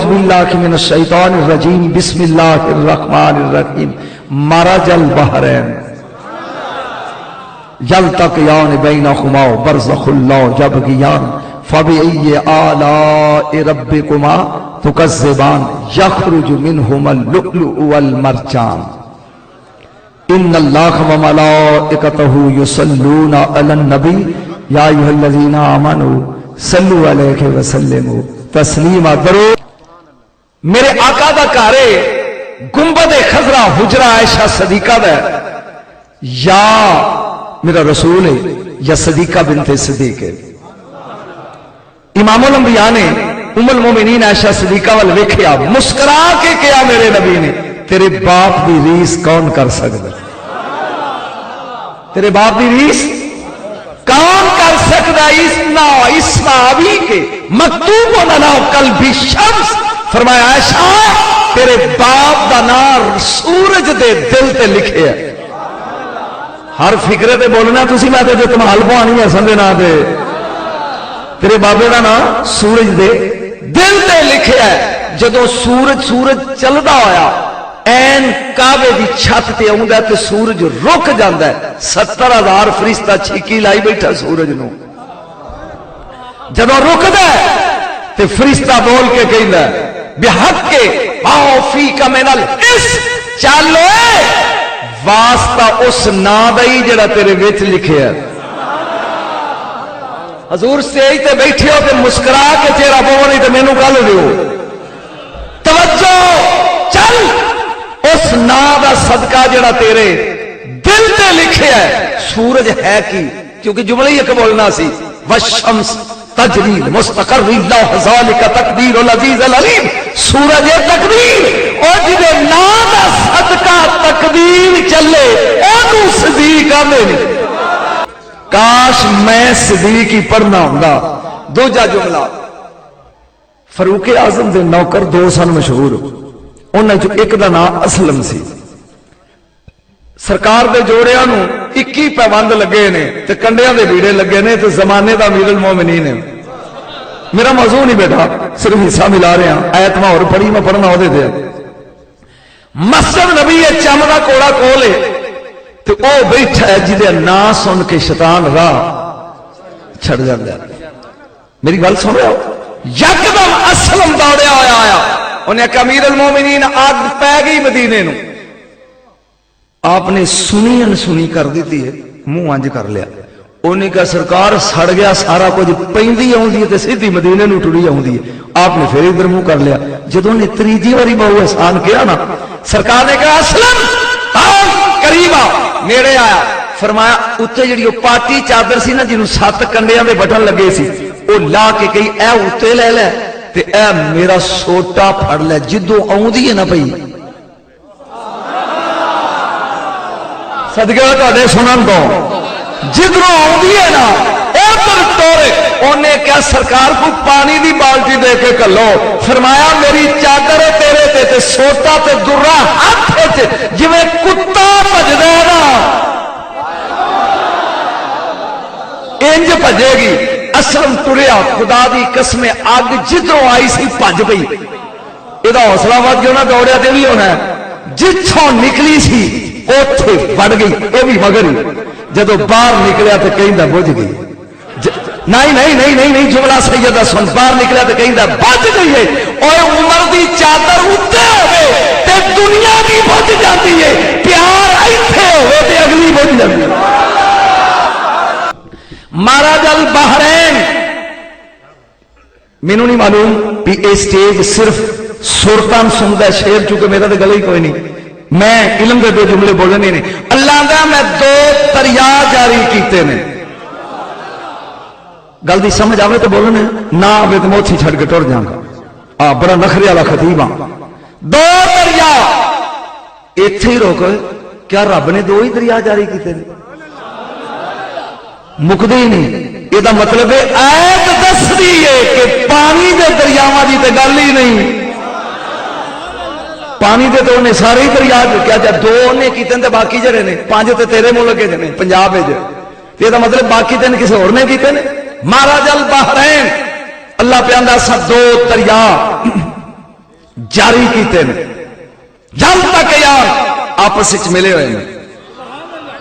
اعوذ باللہ من الشیطان الرجیم بسم اللہ الرحمن الرحیم مرج البحرین یلتقیان بینہما برزخ لا یبغیان فبأی آلاء ربکما تکذبان یخرج منہما اللؤلؤ والمرجان ان اللہ وملائکتہ یصلون علی النبی یا ایھا الذین آمنوا صلوا علیہ وسلموا تسلیما. درو میرے آقا دا گھر گنبد خضرا حجرہ عائشہ صدیقہ دا یا میرا رسول ہے یا صدیقہ بنت صدیق ہے. امام الانبیاء نے ام المومنین عائشہ صدیقہ وال ویکھیا مسکرا کے کیا میرے نبی نے تیرے باپ دی ریس کون کر سکتا؟ تیرے باپ دی ریس کون کر سکتا؟ اس صحابی کے مکتوب لنا قلبی شمس فرمایا عائشہ تیرے باپ دا نام سورج دے دل تے لکھے ہے. ہر فکرے تے بولنا تسی میں تے جو تم حل پوانی ہے سندے نا دے تیرے بابے دا نام سورج دے دل تے لکھے ہے. جدو سورج چلدا ہویا این کعبے دی چھت تے آوندا تے سورج رک جاندا ہے. 70,000 فرشتہ چھکی لائی بیٹھا سورج نو. جدو رکدا ہے تے فرشتہ بول کے کہندا ہے بحق کے باو فیک من الاس چل واسطہ اس نا دئی جڑا تیرے وچ لکھے ہے. حضور سٹیج تے بیٹھے ہو تے مسکرا کے چہرہ پاؤ نہیں تے مینوں گل دیو. توجہ چل اس نا دا صدقہ جڑا تیرے دل تے لکھے ہے. سورج ہے کی کیونکہ جملہ ہی ایک بولنا سی والشمس تجری مستقر اللہ ذالک تقدیر العزیز العلیم. سورج تقدیر اور جدے نا دا صدقہ تقدیر چلے اونوں صدیق آندے. کاش میں صدیق ہی پڑھنا ہوندا. دوجا جملہ فاروق اعظم دے نوکر دو سن مشہور. انہاں چ ایک دا نام اسلم سی. سرکار دے جوڑیاں نو 21 پیوند لگے نے تے کنڈیاں دے بیڑے لگے نے تے زمانے دا امیر المومنین ہے. میرا موضوع نہیں بیٹا صرف حصہ ملا رہے ہیں. آیت میں اور پڑھی میں پڑھنا ہو دے دے. مسجد نبی چم دا کوڑا کولے تو او بیٹھا ہے جدے نا سن کے شیطان راہ چھڑ جاندا ہے. میری گل سن رہے ہو؟ یکدم اسلم دوڑیا ہویا آیا. انہیں کہا امیر المومنین آگ پہ گئی مدینے نو. آپ نے سنی انسنی کر دیتی ہے منہ انج کر لیا. انہیں کہا سرکار سڑ گیا سارا کچھ پیندی آؤندی ہے تے سیدھی مدینے نو ٹری آؤندی ہے. آپ نے پھر ادھر منہ کر لیا. جدوں نے تیجی واری بہو احسان کیا نا سرکار نے کہا اسلم آؤ قریب آ. نیڑے آیا فرمایا اتنے جڑی پاٹی چادر سی نا جنوں 7 کنڈیاں دے بٹن لگے سی وہ لا کے کہی اے اتنے لے لے تے اے میرا سوٹا پھڑ لے جدوں آؤندی ہے نا پئی صدقے تہاڈے سنن تو جدھروں آؤندی ہے نا ادھر ٹورے. انہیں کیا سرکار کو پانی دی بالٹی دے کے کلو. فرمایا میری چادر تیرے تے تے سوٹا تے درا ہاتھ تے جویں کتا بھجدا ہے نا انج بھجے گی. اسلم ٹریا خدا دی قسم اگ جدھروں آئی سی بھج پئی. یہ حوصلہ ود گیا نا دوڑیا تے بھی ہونا ہے. جتھوں نکلی سی اوتھے بڑھ گئی. یہ بھی مگر ہی جدو باہر نکلیا تو کہندا بجھ گئی. نہیں جملہ سیدہ سن. باہر نکلیا تو کہندا بج گئی ہے. اور عمر دی چادر اتنے ہوئے تے دنیا بھی بج جاتی ہے. پیار ایتھے ہوئے تے اگلی بج جاتی ہے. مرج البحرین. مینوں نہیں معلوم بھی اے سٹیج صرف سرتان سندا شعر چونکہ میرا تو گلے ہی کوئی نہیں. میں علم دے 2 جملے بولنے نے. اللہ دا میں 2 دریا جاری کیتے نے. گل دی سمجھ آوے تو بولنے نہ آوے تو موتھی چھڑ کے ٹر جاؤں گا. بڑا نخرے والا خطیب ہاں. 2 دریا ایتھے ہی روک. کیا رب نے 2 ہی دریا جاری کیتے نے؟ مکدے ہی نہیں. یہ مطلب ہے آیت دس دی ہے کہ پانی دے دریاواں دی تے گل ہی نہیں. پانی دے تو انہیں سارے ہی دریا کیا جا 2 انہیں کیتے ہیں باقی جڑے نے 5 تے تیرے ملک کے نے پنجاب وچ. یہ دا مطلب باقی تے کسی اور نے کیتے نے. مرج البحرین اللہ پیاندا سا 2 دریا جاری کیتے ہیں جل تک یار آپس وچ ملے ہوئے ہیں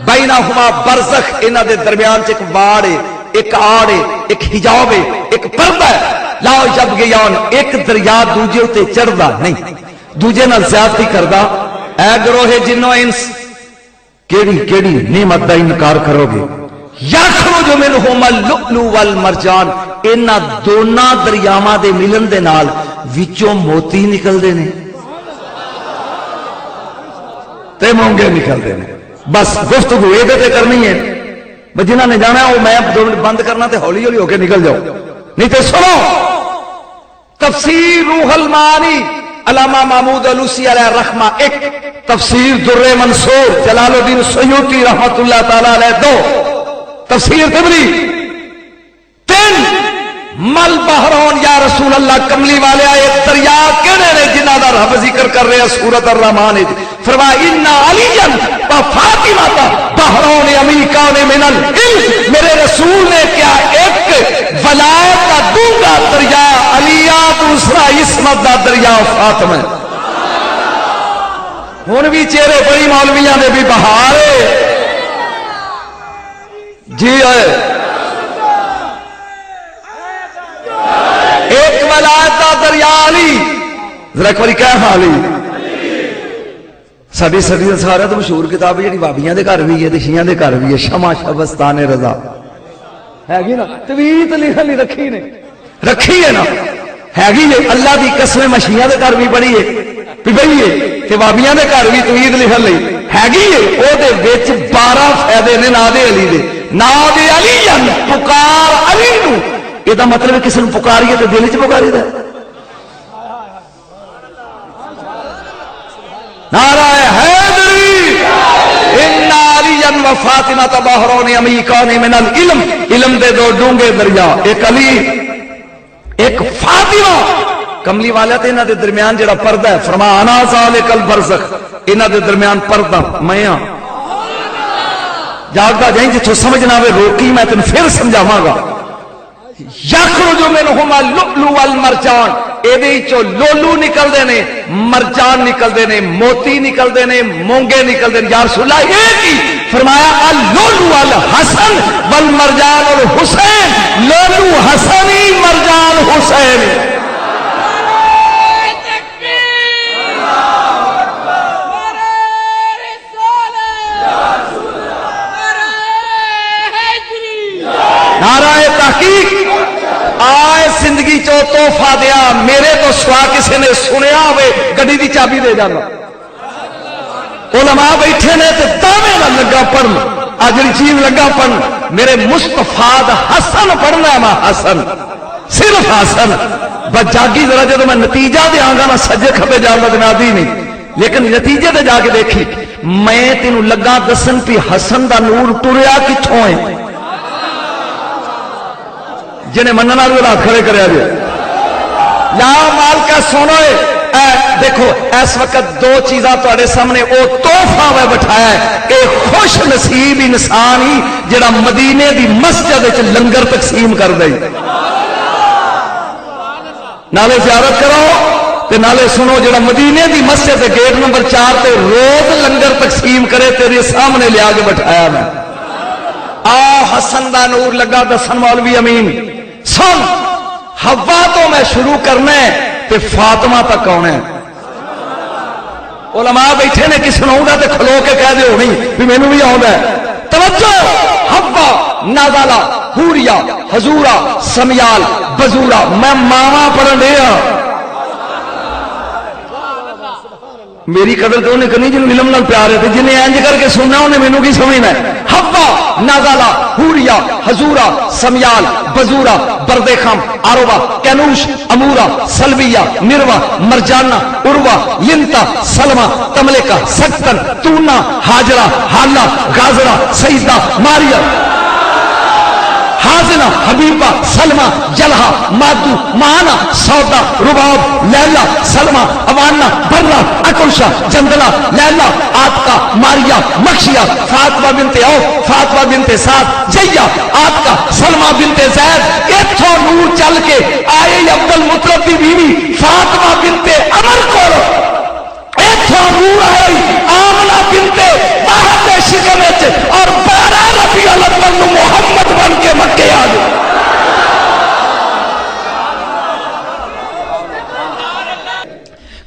بینہما برزخ انہاں دے درمیان ایک واڑ ہے ایک آڑ ہے ایک حجاب ہے ایک پردہ ہے لا یبغیان ایک دریا دوجے تے چڑھدا نہیں دوجے نال زیادتی کردا اے گروہ جنوں انس کیڑی نعمت دا انکار کرو گے یخرج منہما اللؤلؤ والمرجان انہاں دوناں دریاواں دے ملن دے نال وچوں موتی نکلدے نے تے مونگے نکلدے نے بس گفتگو یہ تے کرنی ہے جنہاں نے جانا ہے وہ میں بند کرنا تے ہولی ہولی ہو کے نکل جاؤ نہیں تے سنو تفسیر روح المعانی علامہ محمود علوسی علیہ الرحمہ ایک تفسیر در منصور جلال الدین سیوطی رحمت اللہ تعالی علیہ دو تفسیر طبری تین مل بحرون یا رسول اللہ کملی والے آئے دریا کہنے نے جنہ دا رب ذکر کر رہے ہیں سورۃ الرحمن فرمایا ان علی و فاطمہ بحرون عمیقان من العلم میرے رسول نے کیا ایک ولایت کا دونگا دریا علیہ دوسرا عصمت دا دریا فاطمہ ہن بھی چہرے بڑی مولویاں نے بھی بہارے جی ہے ایک ولایت دا دریا علی ذرا ایک باری کہہ حالی ساری صدی دا سارا تو مشہور کتاب ہے جی بابیاں دے گھر بھی ہے شیعہ دے گھر بھی ہے شمع شبستان رضا ہے گی نا تویت لکھن لی رکھی ہے نا ہے گی یہ اللہ دی قسم مشیعہ دے گھر بھی پڑھی ہے بھی بڑی ہے کہ بابیاں دے گھر بھی تویت لکھن لی ہے گی ہے او دے وچ 12 فائدے نے ناد علی دے ناد علی پکار علی نو یہ دا مطلب ہے کسی نے پکاریے تو دل چ پکاری دا نعرہ حیدری ان علی و فاطمہ بحرون عمیقان من العلم علم دے دو ڈونگے دریا ایک علی ایک فاطمہ کملی والا تے انہاں دے درمیان جڑا پردہ ہے فرمایا انا ذالک البرزخ انہاں دے درمیان پردہ میں ہاں جاگدا جائیں جتھوں سمجھ نہ آوے روکی میں تینوں پھر سمجھاواں گا یخرج منہما اللؤلؤ والمرجان ایدے چو لولو نکل دے نے مرجان نکل دے نے موتی نکل دے نے مونگے نکل دے نے یا رسول اللہ ایک ہی فرمایا اللؤلؤ والحسن والمرجان والحسین لولو حسنی مرجان حسین نعرہ تحقیق آئے زندگی چو توفہ دیا میرے تو سوا کسی نے سنیا ہوئے گڑی دی چابی دے جانا علماء بیٹھے نے تو دامے نہ لگا پڑھن آجری چیز لگا پڑھن میرے مصطفیٰ دا حسن پڑھنا ہے ماں حسن صرف حسن بس جاگی ذرا جب میں نتیجہ دے آنگا میں سجے کھپے جانا جنادی نہیں لیکن نتیجے دے جا کے دیکھی میں تینوں لگا دسن پی حسن دا نور ٹوریا کتھوں ہے جنہیں مننا بھی رات کھڑے کرے آجے یا مال کا سنوئے دیکھو اس وقت دو چیزاں تو اڑے سامنے او توفہ میں بٹھایا ہے ایک خوش نصیب انسان ہی جڑا مدینے دی مسجد وچ لنگر تقسیم کر دئی نالے زیارت کرو تے نالے سنو جڑا مدینے دی مسجد دے گیٹ نمبر 4 تے روز لنگر تقسیم کرے تیرے سامنے لے آگے بٹھایا میں حسن دا نور لگا دسن مولوی امین سن حوا تو میں شروع کرنا ہے تے فاطمہ تک آنا ہے علماء بیٹھے نے کس نو تے کھلو کے کہہ دے ہونی بھی مینوں بھی آوندا ہے توجہ حوا نازلہ حوریا حضورا سمیال بزورا میں ماما پڑھن دیا میری قدر تو انہیں کرنی جن علم نال پیار ہے جنہیں انج کر کے سننا انہیں مینوں کی سمجھنا ہے حوا نازلہ حوریا حضورا سمیال بزورا بردخم عروہ کینوش امورا سلویہ نروا مرجانہ عروہ ینتا سلمہ تملکہ سکتن تونا حاجرہ حالہ غازرہ سیدہ ماریا حازنہ حبیبہ سلمہ جلہہ مادو مانا سودا رباب لیلہ سلمہ اوانہ برہ اکرشہ جندلہ لیلہ آتکا ماریا مکشیہ فاطمہ بنت عوف فاطمہ بنت سعد جیہ آتکا سلمہ بنت زید اتھو نور چل کے آئے عبد المطلب دی بیوی فاطمہ بنت عمر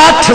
8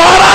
12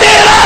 13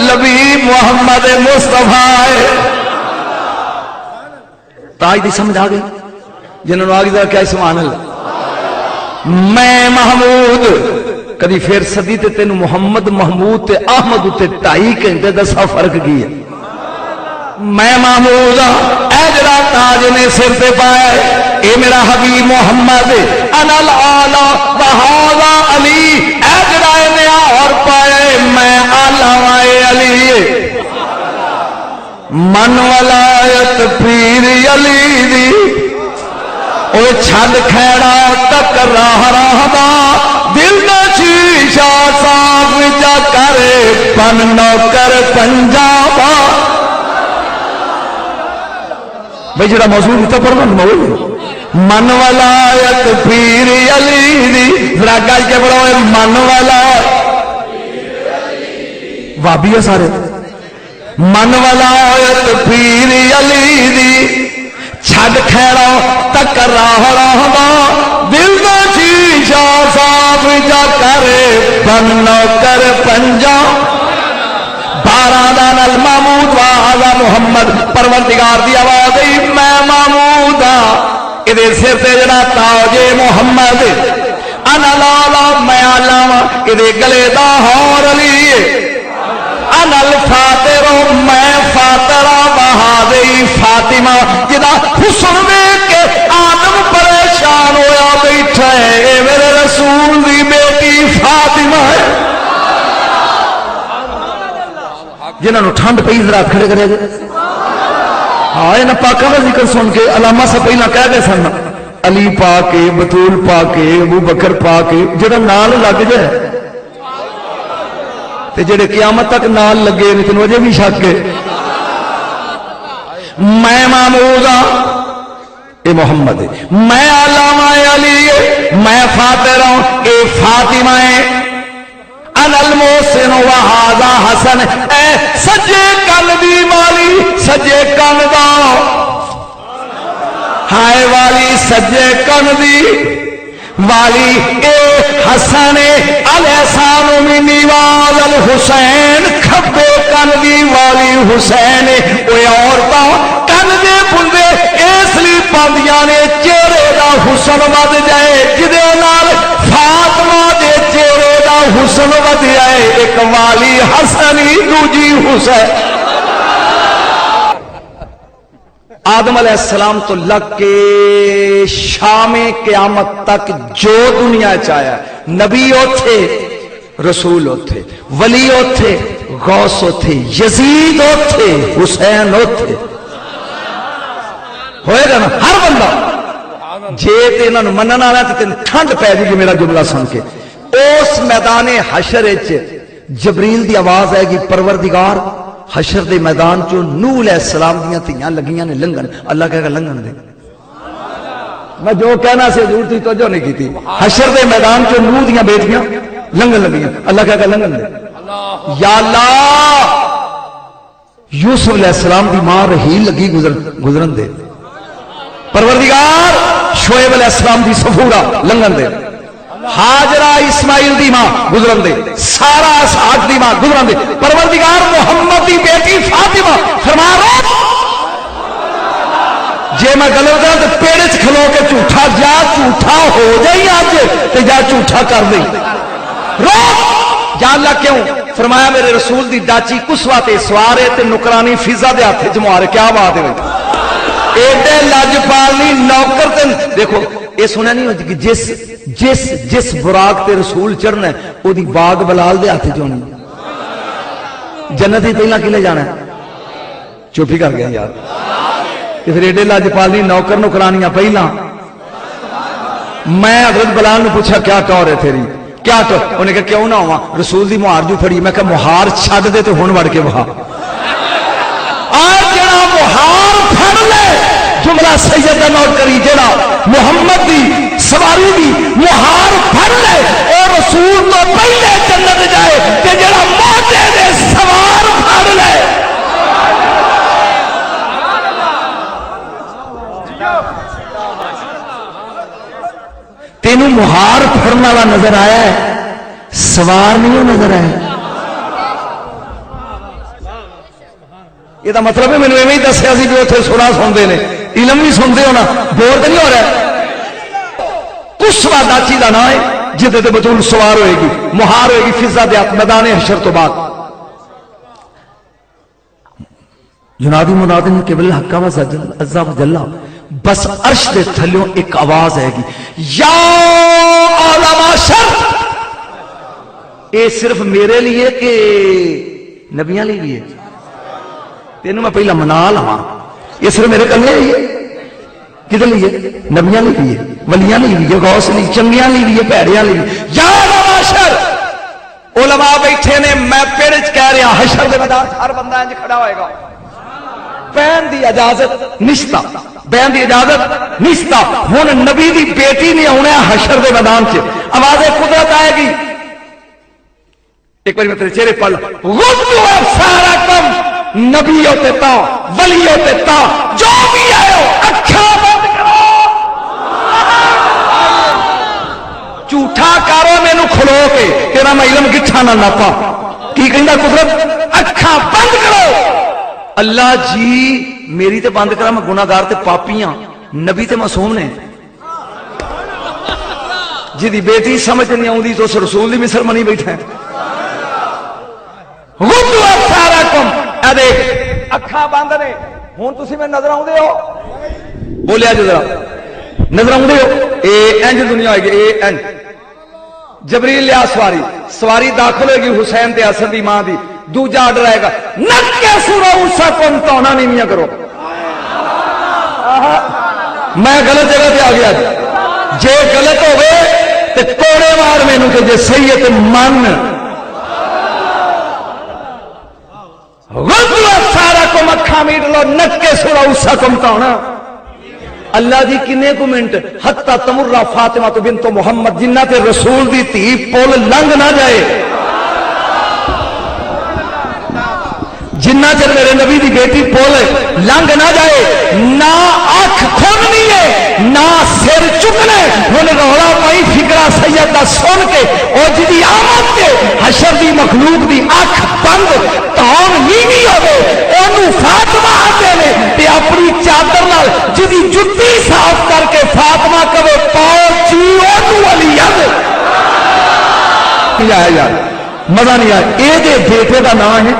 لبیب محمد مصطفیٰ تاج دی سمجھ آ گئی جنہوں نے آگے دا کیا سبحان اللہ میں محمود کدی پھر صدی تے تینوں محمد محمود تے احمد تے 2.5 گھنٹے دسا فرق کی ہے میں محمود اے جڑا تاج نے سر تے پایا اے میرا حبیب محمد انا الاعلی وہذا علی اے جڑا نے اور پایا میں اعلی علی من ولایت پیر علی دی او چھڈ کھیڑا تک راہ راہدا دل دا شیشہ صاف جا کرے پن نوکر پنجاب بھئی جڑا موضوع نہیں تھا پڑھنا موضوع من ولایت پیر علی دی ذرا گل کے بڑھو من ولایت وابی ہے سارے من ولایت پیر علی دی چھڈ کھیڑا تک راہ راہدا دل دا شیشہ صاف جا کرے بن نوکر پنجاب بارادان المامود وآذا محمد پروردگار دی آواز میں محمود ادھے سر تے جڑا تاج محمد انا لالا میں علامہ ادھے گلے دا ہور علی انا الفاتر میں فاترہ بہادی فاطمہ جدا حسن دے کے آدم پریشان ہویا بیٹھا ہے میرے رسول دی بیٹی فاطمہ ہے جنہوں ٹھنڈ پئی ذرا کھڑے کرے گے ہاں انہاں پاکاں دا ذکر سن کے علامہ سے پہلا کہہ دے سن علی پاک بطول پاک ابو بکر پاک جڑا نال لگ جائے تے جڑے قیامت تک نال لگے نہیں تینوں اجے بھی شک ہے میں محمود اے محمد میں علامہ علی میں فاطر ہوں اے فاطمہ انا المحسن وہذا حسن اے سجے کن دی والی سجے کن دا ہائے والی سجے کن دی والی اے حسن الحسان منی واز الحسین کھبے کن دی والی حسین اوے عورتاں کن دے بندے اس لیے پاندیاں نے چہرے دا حسن ود جائے جدے نال فاطمہ دے چہرے دا حسن ود جائے ایک والی حسنی دوجی حسین آدم علیہ السلام تو لگ کے شام قیامت تک جو دنیا چاہیا نبی ہوتے رسول ہوتے ولی ہوتے غوث ہوتے یزید ہوتے حسین ہوتے ہوئے گا نا ہر بندہ جے تے انہاں نوں مننا نہ تے ٹھنڈ پے جی گی میرا جملہ سن کے اس میدان حشر وچ جبریل دی آواز آئے گی پروردگار حشر دے میدان چو نوح علیہ السلام دیاں تیاں لگیاں نے لنگن اللہ کہے گا لنگن دے میں جو کہنا سے ضرور تھی توجہ نہیں کی تھی حشر دے میدان چو نوح دیاں بیٹیاں لنگن لگیاں اللہ کہے گا لنگن دے یا اللہ یوسف علیہ السلام دی ماں رحیل لگی گزرن دے پروردگار شعیب علیہ السلام دی صفورہ لنگن دے حاجرہ اسماعیل دی ماں گزرن دے سارا اسحاق دی ماں گزرن دے پروردگار محمد دی بیٹی فاطمہ فرما رہا جے میں غلط کروں تو پیڑے چ کھلو کے جھوٹا جا جھوٹا ہو جائی آج تے جا جھوٹا کر دے رو یا اللہ کیوں فرمایا میرے رسول دی ڈاچی کسوا تے سوارے تے نکرانی فضا دے ہاتھ وچ مار کیا بات ہے ایڈے لاجپالی نوکر تے دیکھو یہ سنیا نہیں ہوتی کہ جس براق تے رسول چڑھنا ہے وہ دی باغ بلال دے ہاتھ چونی جنت ہی پہلا کلے جانا ہے چپ ہی کر گیا یار کہ پھر ایڈے لاجپالی نوکر نکرانیاں پہلا میں حضرت بلال نے پوچھا کیا ٹور ہے تیری کیا ٹور انہیں کہا کیوں نہ ہوا رسول دی مہار جو پھڑی میں کہا مہار چھڑ دے تو ہون وڑ کے وہاں آج جنا مہار پھڑ لے جملہ سیدہ نوٹ کری جنا محمد دی سواری دی مہار پھڑ لے اور رسول تو پہلے جنت جائے کہ جنا موٹے دے سوار پھڑ لے تینوں مہار پھڑنا والا نظر آیا ہے سوار نہیں نظر آیا یہ مطلب ہے مینوں ایویں ہی دسیا سی بھی اتنے سنا سنتے ہیں، علم بھی سنتے ہو نا، بور تو نہیں ہو رہا۔ قصوہ داچی کا نام ہے جہدے تے بطول سوار ہوئے گی، مہار ہوئے گی فضا دیات میدان حشر تو بعد۔ ینادی منادن قبل الحق عز و جل، بس عرش دے تھلیوں ایک آواز آئے گی، یا علماء شر۔ یہ صرف میرے لیے کہ نبیاں لیے بھی ہے؟ تینوں میں پہلا منا لوا، یہ صرف میرے کلے لیے؟ کدھر لیے؟ نبیاں لی بھی ہے، ولیاں لی بھی ہے، غوث لی، چنگیاں لی بھی ہے، پیڑیاں لی بھی۔ یا علماء شر، علماء بیٹھے نے، میں پیڑ کہہ رہا حشر دے میدان ہر بندہ انج کھڑا ہوئے گا، بہن دی اجازت نشتا، بہن دی اجازت نشتا۔ ہن نبی دی بیٹی نے ہونا حشر دے میدان سے، آواز قدرت آئے گی۔ ایک بار میں تیرے چہرے پڑھ لوں، غضو ابصارکم، نبی ہوتے تا، ولی ہوتے تا، جو بھی آئے ہو اکھاں بند کرو، جھوٹا کارو مینوں کھلو کے تیرا میں علم گٹھا نہ ناپا۔ کی کہندا قدرت؟ اکھاں بند کرو۔ اللہ جی میری تے بند کرا، میں گناہگار تے پاپی ہاں، نبی تے معصوم نے، جی بیٹی سمجھ نہیں آؤں تو اس رسول دی مصر منی بیٹھا ہے۔ غضو ابصارکم، اے دیکھ اکھاں بند نے، ہن تسی میں نظر آؤندے ہو؟ بولیا جو ذرا، نظر آؤندے ہو؟ اے انج دنیا ہوئے گی، اے انج۔ جبریل لیا سواری، سواری داخل ہوئے گی حسین تے حسن دی ماں دی، دوجا آڈر آئے گا، نکسو رؤوسکم، تونا نیویاں کرو۔ میں غلط جگہ پہ آ گیا جے غلط ہوئے تے توڑے مار مینوں، کہ جے صحیح ہے تے من۔ غضو ابصارکم، اکھاں میٹ لو، نکسو رؤوسکم، تونا۔ اللہ دی کنے کو منٹ حتی تمر فاطمہ بنت محمد، جنہ تے رسول دی تھی پول لنگ نہ جائے، جنہ چر میرے نبی دی بیٹی پول لنگ نہ جائے، نہ آنکھ کھولنی ہے نہ سر چکنے۔ ہن رولا پائی فکرہ سید دا سن کے، اور جدی آمد کے حشر دی مخلوق دی آنکھ بند تون نیوی ہوئے، اونوں فاطمہ آتے نے تے اپنی چادر نال جدی جتی صاف کر کے فاطمہ کہے پاؤ چی، اونوں علی یاد نہیں آیا یار، مزہ نہیں آیا۔ اے دے بیٹے دا نام ہے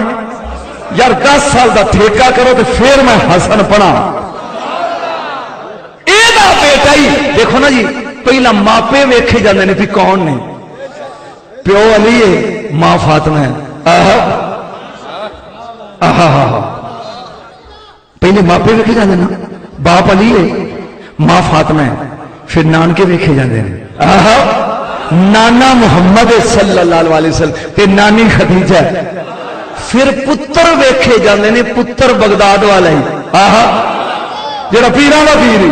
یار 10 سال دا ٹھیکہ کرو تو پھر میں حسن پڑھا۔ اے دا بیٹا ہی دیکھو نا جی، پہلا ماپے ویکھے جاندے نے بھی کون نے، پیو علی ہے، ماں فاطمہ ہے۔ پہلے ماپے ویکھے جاندے نا، باپ علی ہے، ماں فاطمہ ہے، پھر نانکے ویکھے جاندے نے، نانا محمد صلی اللہ علیہ وسلم تے نانی خدیجہ ہے، پھر پتر ویکھے جاندے نے، پتر بغداد والا ہی، جڑا پیراں دا پیر ہی،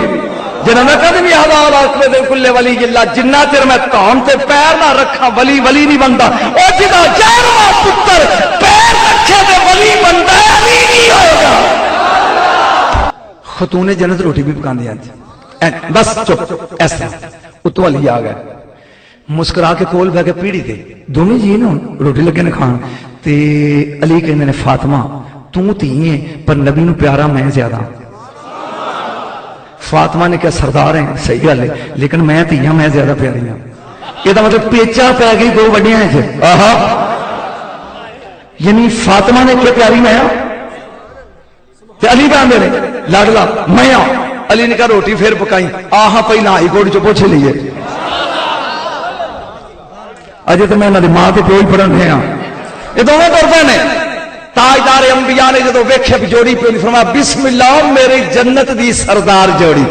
جنہاں میں کہتے بھی حضار آسمے دے کلے ولی اللہ، جنہ تیر میں کام تے پیر نہ رکھا ولی ولی نہیں بندہ، اور جنہ جاروا پتر پیر رکھے دے ولی بندہ ہے، علی نہیں ہوئے گا۔ خاتون جنت روٹی بھی پکان دیا بس چپ، ایس طرح اتو علی آ گئے، مسکرا کے کول بہ کے پیڑی تے دونوں جی نا روٹی لگے نے کھان تے علی کہندے نے فاطمہ تو تھی ہے پر نبی نو پیارا میں زیادہ۔ فاطمہ نے کہا سردار ہیں صحیح گل ہے لیکن میں تھی ہاں، میں زیادہ پیاری ہوں۔ یہ مطلب پیچا پی گئی دو وڈیاں ہیں، یعنی فاطمہ نے کیا پیاری میں تے علی باندھے نے لاڈلا میں علی نے کہا روٹی پھر پکائی، آہا پہلا ہائی کورٹ چ پوچھ لیے، اجے تو میں انہاں دی ماں تے پیو ہی پڑھن رہے ہاں، یہ دونوں کرتے ہیں۔ تاجدار انبیاء نے جدو ویکھے جوڑی پہ فرمایا بسم اللہ میری جنت دی سردار جوڑی۔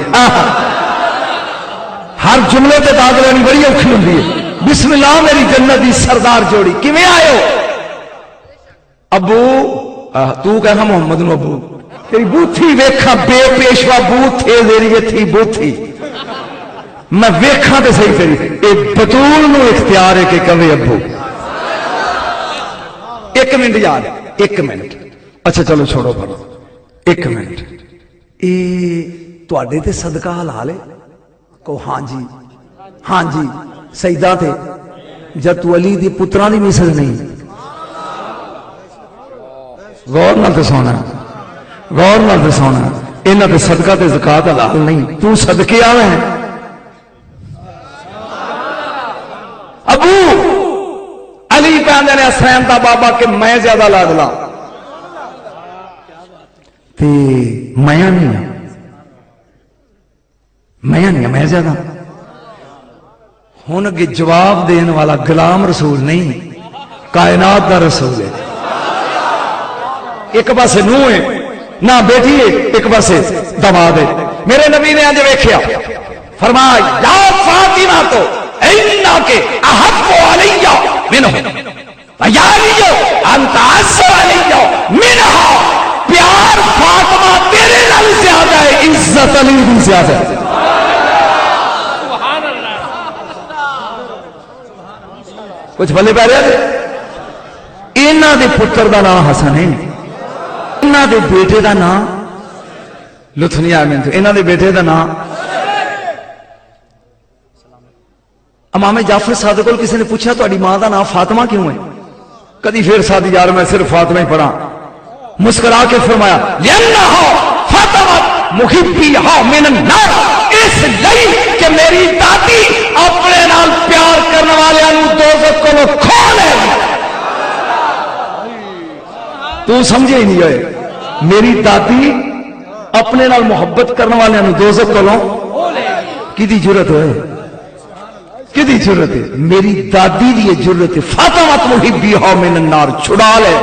ہر جملے تے داد لینی بڑی اوکھی ہوندی ہے، بسم اللہ میری جنت دی سردار جوڑی، کیویں آئے ہو؟ ابو تو کہنا محمد نو ابو، تیری بوتھی ویکھا بے پیشوا بوتھے دیری تھی بوتھی، میں ویکھا تے صحیح تیری اے بطول نو اختیار ہے کہ کہے ابو۔ ایک منٹ یاد، ایک منٹ، اچھا چلو چھوڑو پڑھو، ایک منٹ، تواڈے تے صدقہ حلال ہے؟ کو ہاں جی، ہاں جی سیدہ تے جب تو علی دی پتران دی مثل نہیں، غور نہ تے سونا غور نال دسونا انہاں تے صدقہ تے زکات حلال نہیں، تو صدقے آویں ابو علی کہندے نے حسین دا بابا کہ میں زیادہ لاڈلا تے میں نہیں میں زیادہ ہن اگے جواب دین والا غلام رسول نہیں کائنات دا رسول ہے. ایک پاسے نوح ہے نہ بیٹی ہے، ایک پاسے دماد ہے. میرے نبی نے انج ویکھیا فرمایا یا فاطمہ تو انک احب علی منہ یا علی انت اعز علی منها. پیار فاطمہ تیرے نال زیادہ ہے، عزت علی بھی زیادہ ہے. کچھ بھلے پہ رہے انہاں دے پتر دا نام حسن ہے، انہاں دے بیٹے دا نام لطف نہیں آیا میں تو انہاں دے بیٹے دا نام امام جعفر صادق کو کسی نے پوچھا تہاڈی ماں دا نام فاطمہ کیوں ہے؟ کدی پھر ساتھ یار میں صرف فاطمہ ہی پڑھا، مسکرا کے فرمایا لأنها فاطمہ محبیھا من النار، اس لیے کہ میری دادی اپنے نال پیار کرنے والے نو دوزخ کو کھولے. تو سمجھے ہی نہیں ہے میری دادی اپنے نال محبت کرنے والے نو دوزخ کو کدی جرت ہے؟ کدی جرت ہے؟ میری دادی دی جرت ہے. فاطمہ محبیھا من النار چھڑا لے.